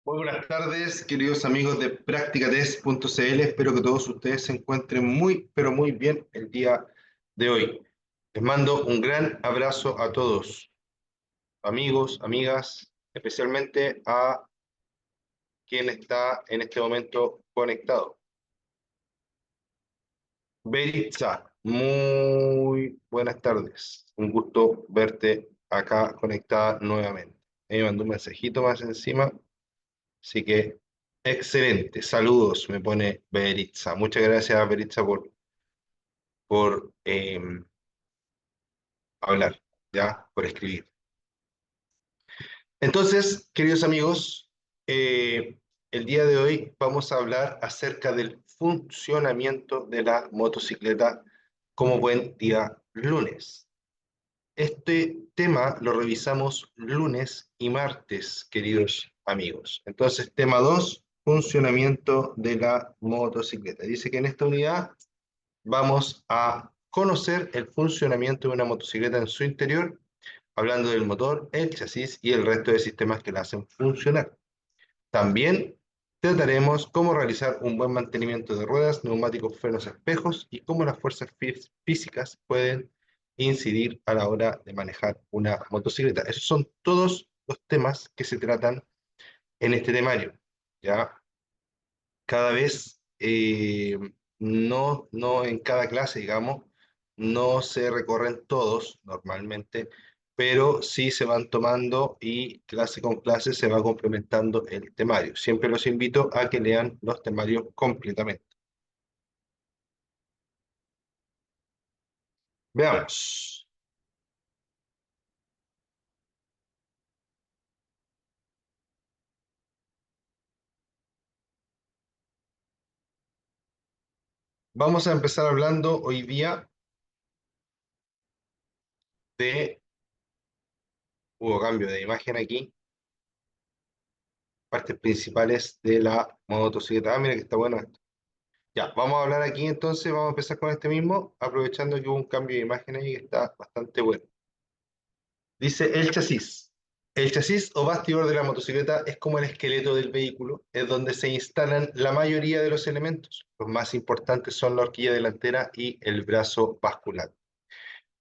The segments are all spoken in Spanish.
Muy buenas tardes, queridos amigos de Practicatest.cl. Espero que todos ustedes se encuentren muy, pero muy bien el día de hoy. Les mando un gran abrazo a todos, amigos, amigas, especialmente a quien está en este momento conectado. Beritza, muy buenas tardes. Un gusto verte acá conectada nuevamente. Me mandó un mensajito más encima. Así que, excelente. Saludos, me pone Beritza. Muchas gracias, Beritza, por hablar, ¿ya? Por escribir. Entonces, queridos amigos, el día de hoy vamos a hablar acerca del funcionamiento de la motocicleta como buen día lunes. Este tema lo revisamos lunes y martes, queridos amigos. Entonces, tema 2, funcionamiento de la motocicleta. Dice que en esta unidad vamos a conocer el funcionamiento de una motocicleta en su interior, hablando del motor, el chasis y el resto de sistemas que la hacen funcionar. También trataremos cómo realizar un buen mantenimiento de ruedas, neumáticos, frenos, espejos y cómo las fuerzas físicas pueden incidir a la hora de manejar una motocicleta. Esos son todos los temas que se tratan en este temario. ¿Ya? Cada vez, no en cada clase, digamos, no se recorren todos normalmente, pero sí se van tomando y clase con clase se va complementando el temario. Siempre los invito a que lean los temarios completamente. Veamos. Vamos a empezar hablando hoy día de, hubo cambio de imagen aquí, partes principales de la motocicleta. Ah, mira que está bueno esto. Ya, vamos a hablar aquí entonces, vamos a empezar con este mismo, aprovechando que hubo un cambio de imagen ahí que está bastante bueno. Dice el chasis. El chasis o bastidor de la motocicleta es como el esqueleto del vehículo, es donde se instalan la mayoría de los elementos. Los más importantes son la horquilla delantera y el brazo basculante.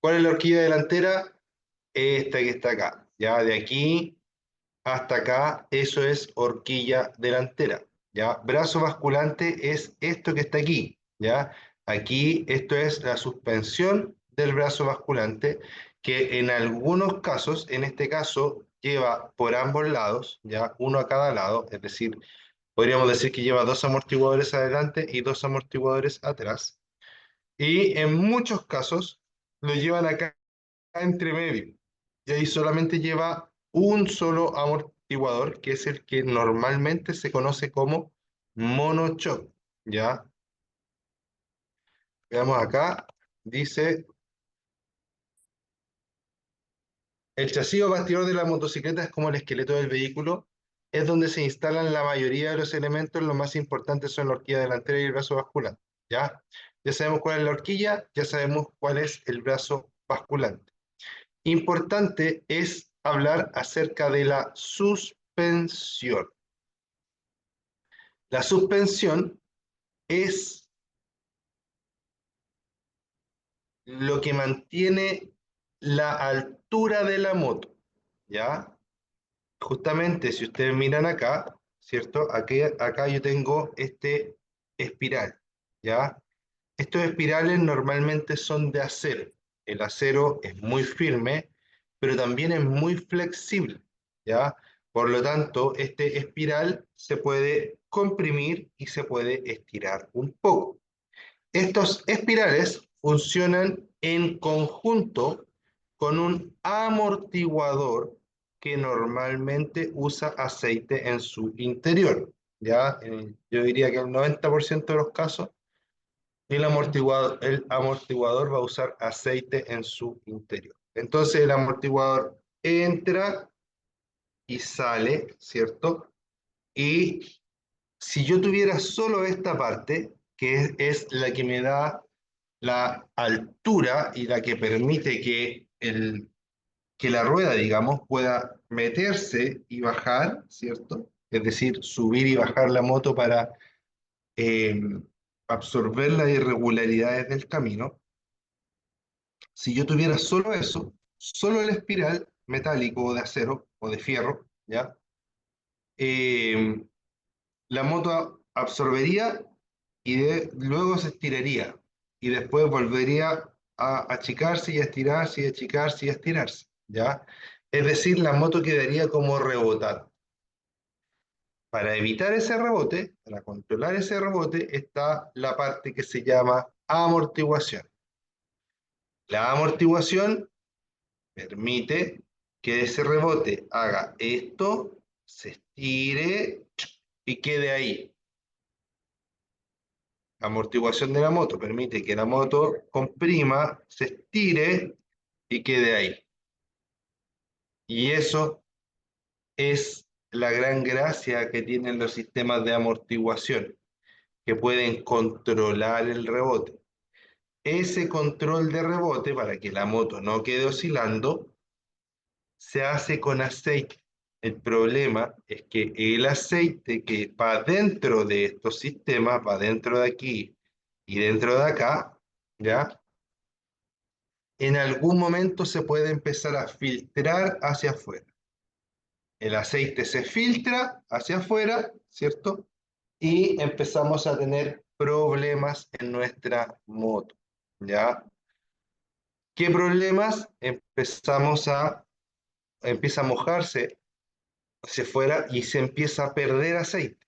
¿Cuál es la horquilla delantera? Esta que está acá. Ya de aquí hasta acá, eso es horquilla delantera, ¿ya? Brazo basculante es esto que está aquí, ¿ya? Aquí esto es la suspensión del brazo basculante, que en algunos casos, en este caso, lleva por ambos lados, ¿ya? Uno a cada lado, es decir, podríamos decir que lleva dos amortiguadores adelante y dos amortiguadores atrás, y en muchos casos lo llevan acá entre medio. Y ahí solamente lleva un solo amortiguador, que es el que normalmente se conoce como monochoque. ¿Ya? Veamos acá. Dice, el chasis o bastidor de la motocicleta es como el esqueleto del vehículo. Es donde se instalan la mayoría de los elementos. Los más importantes son la horquilla delantera y el brazo basculante. ¿Ya? Ya sabemos cuál es la horquilla, ya sabemos cuál es el brazo basculante. Importante es hablar acerca de la suspensión. La suspensión es lo que mantiene la altura de la moto, ¿ya? Justamente si ustedes miran acá, ¿cierto? Acá yo tengo este espiral, ¿ya? Estos espirales normalmente son de acero. El acero es muy firme, pero también es muy flexible, ¿ya? Por lo tanto, este espiral se puede comprimir y se puede estirar un poco. Estos espirales funcionan en conjunto con un amortiguador que normalmente usa aceite en su interior, ¿ya? Yo diría que el 90% de los casos el amortiguador va a usar aceite en su interior. Entonces el amortiguador entra y sale, ¿cierto? Y si yo tuviera solo esta parte, que es la que me da la altura y la que permite que la rueda, digamos, pueda meterse y bajar, ¿cierto? es decir, subir y bajar la moto para eh, absorber las irregularidades del camino. Si yo tuviera solo eso, solo el espiral metálico o de acero o de fierro, ¿ya? Eh, la moto absorbería y luego se estiraría y después volvería a achicarse y a estirarse y a achicarse y a estirarse, ¿ya? Es decir, la moto quedaría como rebotada. Para evitar ese rebote, para controlar ese rebote, está la parte que se llama amortiguación. La amortiguación permite que ese rebote haga esto, se estire y quede ahí. La amortiguación de la moto permite que la moto comprima, se estire y quede ahí. Y eso es la gran gracia que tienen los sistemas de amortiguación, que pueden controlar el rebote. Ese control de rebote, para que la moto no quede oscilando, se hace con aceite. El problema es que el aceite que va dentro de estos sistemas, va dentro de aquí y dentro de acá, ¿ya? En algún momento se puede empezar a filtrar hacia afuera. El aceite se filtra hacia afuera, ¿cierto? Y empezamos a tener problemas en nuestra moto, ¿ya? ¿Qué problemas? Empieza a mojarse hacia afuera y se empieza a perder aceite.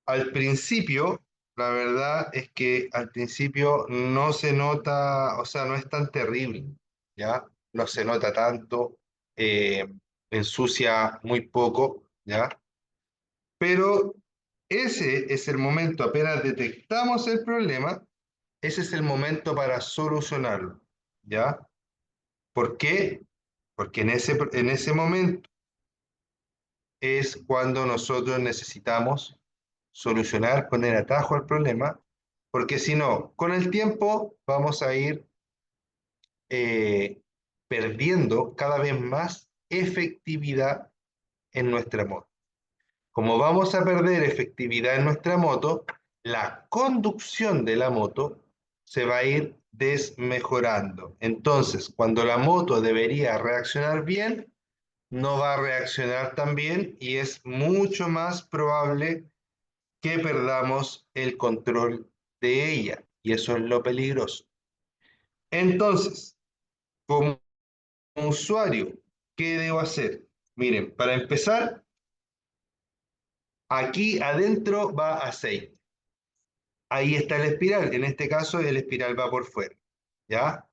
Al principio, la verdad es que al principio no se nota, o sea, no es tan terrible, ¿ya? No se nota tanto, eh, ensucia muy poco, ¿ya? Pero ese es el momento, apenas detectamos el problema, ese es el momento para solucionarlo, ¿ya? ¿Por qué? Porque en ese momento es cuando nosotros necesitamos solucionar, poner atajo al problema, porque si no, con el tiempo vamos a ir eh, perdiendo cada vez más efectividad en nuestra moto. Como vamos a perder efectividad en nuestra moto, la conducción de la moto se va a ir desmejorando. Entonces, cuando la moto debería reaccionar bien, no va a reaccionar tan bien y es mucho más probable que perdamos el control de ella. Y eso es lo peligroso. Entonces, como usuario, ¿qué debo hacer? Miren, para empezar, aquí adentro va aceite. Ahí está el espiral. En este caso, el espiral va por fuera. ¿Ya?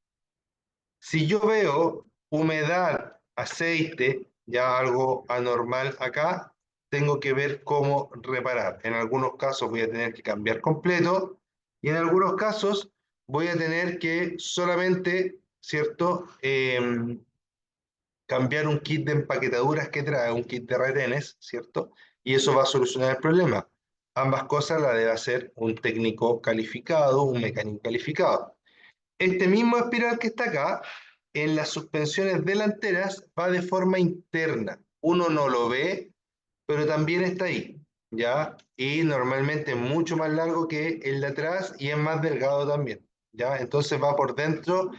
Si yo veo humedad, aceite, ya algo anormal acá, tengo que ver cómo reparar. En algunos casos voy a tener que cambiar completo y en algunos casos voy a tener que solamente, ¿cierto? Cambiar un kit de empaquetaduras que trae, un kit de retenes, ¿cierto? Y eso va a solucionar el problema. Ambas cosas las debe hacer un técnico calificado, un mecánico calificado. Este mismo espiral que está acá, en las suspensiones delanteras, va de forma interna. Uno no lo ve, pero también está ahí, ¿ya? Y normalmente es mucho más largo que el de atrás y es más delgado también, ¿ya? Entonces va por dentro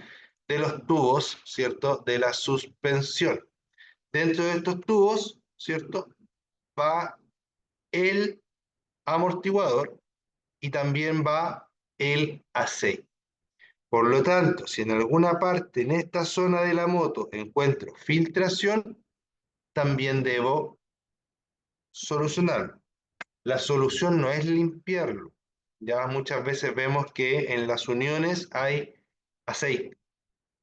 de los tubos, ¿cierto? De la suspensión. Dentro de estos tubos, ¿cierto? Va el amortiguador y también va el aceite. Por lo tanto, si en alguna parte en esta zona de la moto encuentro filtración, también debo solucionarlo. La solución no es limpiarlo. Ya muchas veces vemos que en las uniones hay aceite,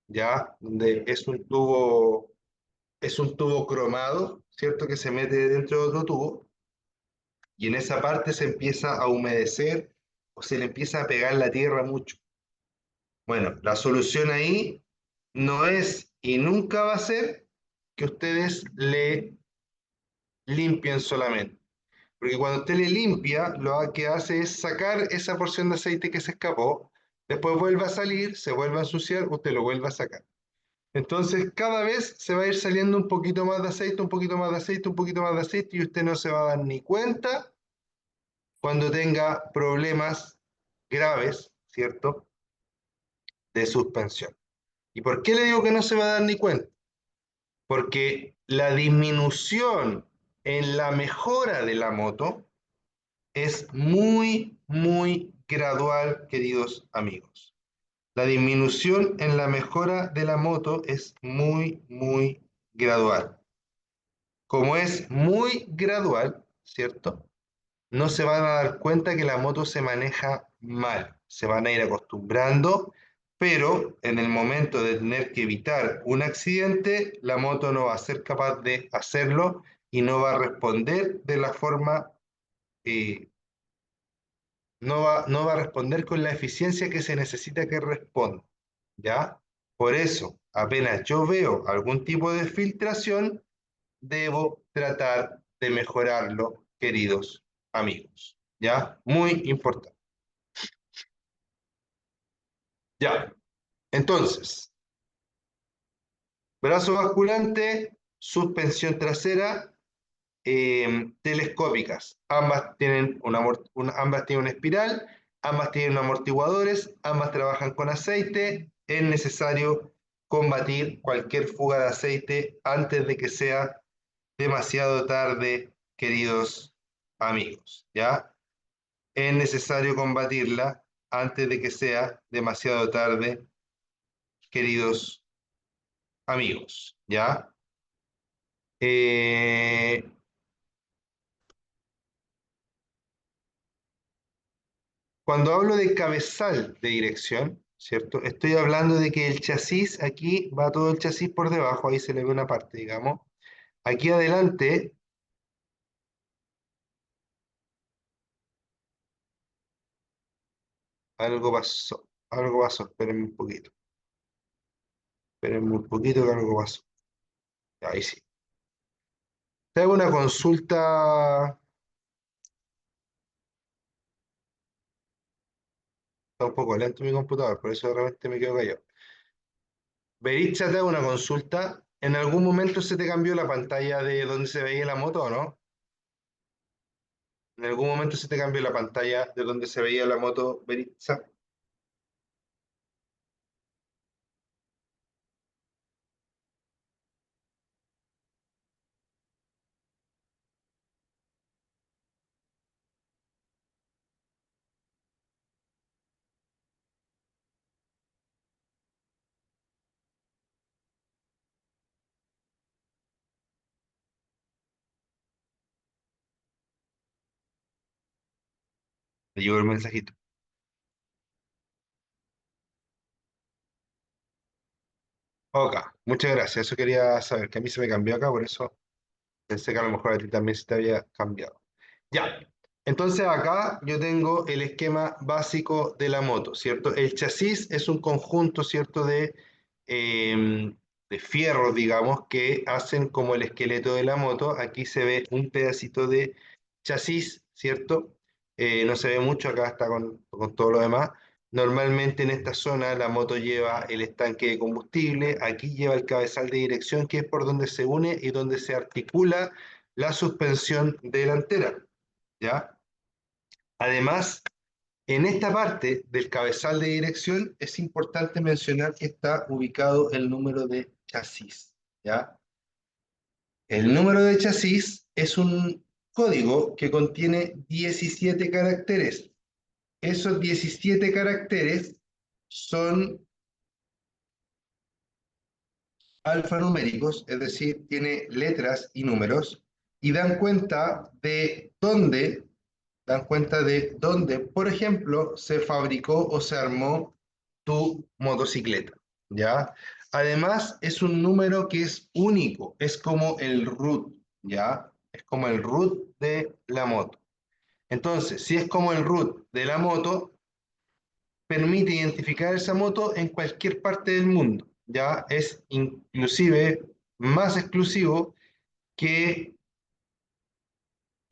ya donde es un tubo cromado, ¿cierto? Que se mete dentro de otro tubo y en esa parte se empieza a humedecer o se le empieza a pegar la tierra mucho. Bueno, la solución ahí no es y nunca va a ser que ustedes le limpien solamente. Porque cuando usted le limpia, lo que hace es sacar esa porción de aceite que se escapó, después vuelve a salir, se vuelve a ensuciar, usted lo vuelve a sacar. Entonces, cada vez se va a ir saliendo un poquito más de aceite, un poquito más de aceite, un poquito más de aceite, y usted no se va a dar ni cuenta cuando tenga problemas graves, ¿cierto?, de suspensión. ¿Y por qué le digo que no se va a dar ni cuenta? Porque la disminución en la mejora de la moto es muy, muy gradual, queridos amigos. La disminución en la mejora de la moto es muy, muy gradual. Como es muy gradual, ¿cierto? No se van a dar cuenta que la moto se maneja mal. Se van a ir acostumbrando, pero en el momento de tener que evitar un accidente, la moto no va a ser capaz de hacerlo y no va a responder de la forma, eh, no va a responder con la eficiencia que se necesita que responda, ¿ya? Por eso, apenas yo veo algún tipo de filtración, debo tratar de mejorarlo, queridos amigos. ¿Ya? Muy importante. Ya. Entonces, brazo basculante, suspensión trasera, telescópicas. Ambas tienen una espiral, ambas tienen amortiguadores, ambas trabajan con aceite. Es necesario combatir cualquier fuga de aceite antes de que sea demasiado tarde, queridos amigos, ¿ya? Es necesario combatirla antes de que sea demasiado tarde, queridos amigos, ¿ya? Eh, Cuando hablo de cabezal de dirección, ¿cierto? Estoy hablando de que el chasis, aquí va todo el chasis por debajo, ahí se le ve una parte, digamos. Aquí adelante, algo pasó, espérenme un poquito que algo pasó. Ahí sí. Te hago una consulta, está un poco lento mi computador, por eso de repente me quedo callado. Beritza, te hago una consulta. ¿En algún momento se te cambió la pantalla de donde se veía la moto o no? ¿En algún momento se te cambió la pantalla de donde se veía la moto, Beritza? Le llegó el mensajito. Ok, muchas gracias. Eso quería saber, que a mí se me cambió acá, por eso pensé que a lo mejor a ti también se te había cambiado. Ya, entonces acá yo tengo el esquema básico de la moto, ¿cierto? El chasis es un conjunto, ¿cierto? De fierros, digamos, que hacen como el esqueleto de la moto. Aquí se ve un pedacito de chasis, ¿cierto? No se ve mucho, acá está con todo lo demás. Normalmente en esta zona la moto lleva el estanque de combustible, aquí lleva el cabezal de dirección, que es por donde se une y donde se articula la suspensión delantera, ¿ya? Además, en esta parte del cabezal de dirección es importante mencionar que está ubicado el número de chasis, ¿ya? El número de chasis es un código que contiene 17 caracteres. Esos 17 caracteres son alfanuméricos, es decir, tiene letras y números, y dan cuenta de dónde, por ejemplo, se fabricó o se armó tu motocicleta, ¿ya? Además, es un número que es único, es como el root, ¿ya? Es como el root de la moto. Entonces, si es como el root de la moto, permite identificar esa moto en cualquier parte del mundo. Ya es inclusive más exclusivo que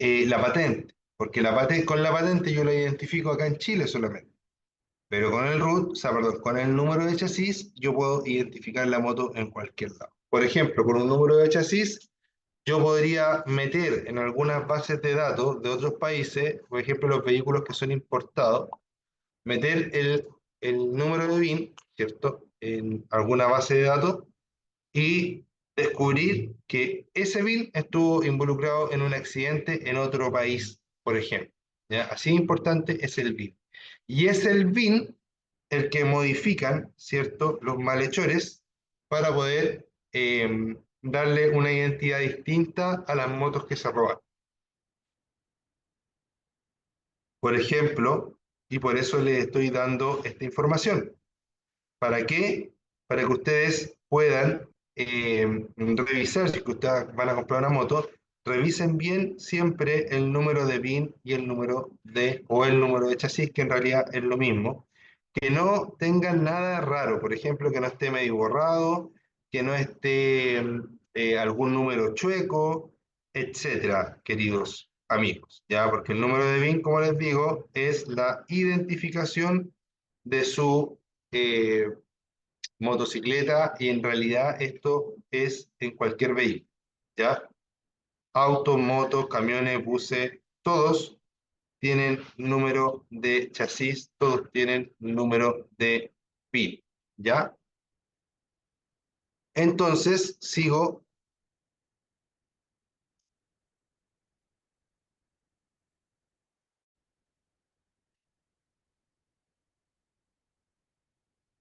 la patente, porque con la patente yo la identifico acá en Chile solamente. Pero con el root, o sea, perdón, con el número de chasis, yo puedo identificar la moto en cualquier lado. Por ejemplo, con un número de chasis, yo podría meter en algunas bases de datos de otros países, por ejemplo, los vehículos que son importados, meter el número de VIN, ¿cierto?, en alguna base de datos y descubrir que ese VIN estuvo involucrado en un accidente en otro país, por ejemplo. ¿Ya? Así importante es el VIN. Y es el VIN el que modifican, ¿cierto?, los malhechores para poder darle una identidad distinta a las motos que se roban. Por ejemplo, y por eso les estoy dando esta información. ¿Para qué? Para que ustedes puedan revisar, si ustedes van a comprar una moto, revisen bien siempre el número de VIN y el número o el número de chasis, que en realidad es lo mismo. Que no tengan nada raro, por ejemplo, que no esté medio borrado, que no esté algún número chueco, etcétera, queridos amigos, ¿ya? Porque el número de VIN, como les digo, es la identificación de su eh, motocicleta y en realidad esto es en cualquier vehículo, ¿ya? Autos, motos, camiones, buses, todos tienen número de chasis, todos tienen número de PIN, ¿ya? Entonces, sigo,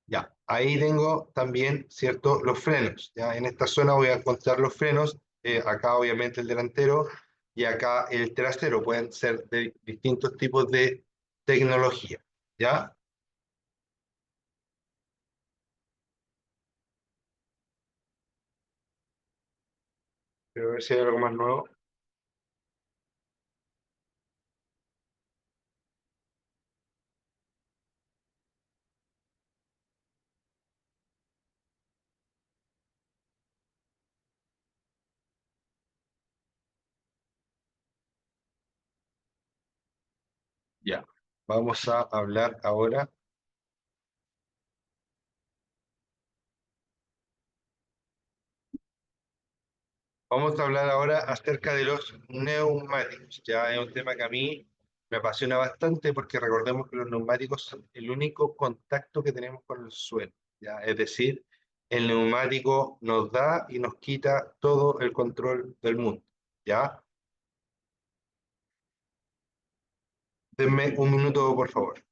ya, ahí tengo también, ¿cierto?, los frenos, ¿ya? En esta zona voy a encontrar los frenos, acá obviamente el delantero y acá el trasero, pueden ser de distintos tipos de tecnología, ¿ya? Quiero ver si hay algo más nuevo. Ya, vamos a hablar ahora. Vamos a hablar ahora acerca de los neumáticos. Ya es un tema que a mí me apasiona bastante porque recordemos que los neumáticos son el único contacto que tenemos con el suelo. Ya, es decir, el neumático nos da y nos quita todo el control del mundo. Ya, denme un minuto, por favor.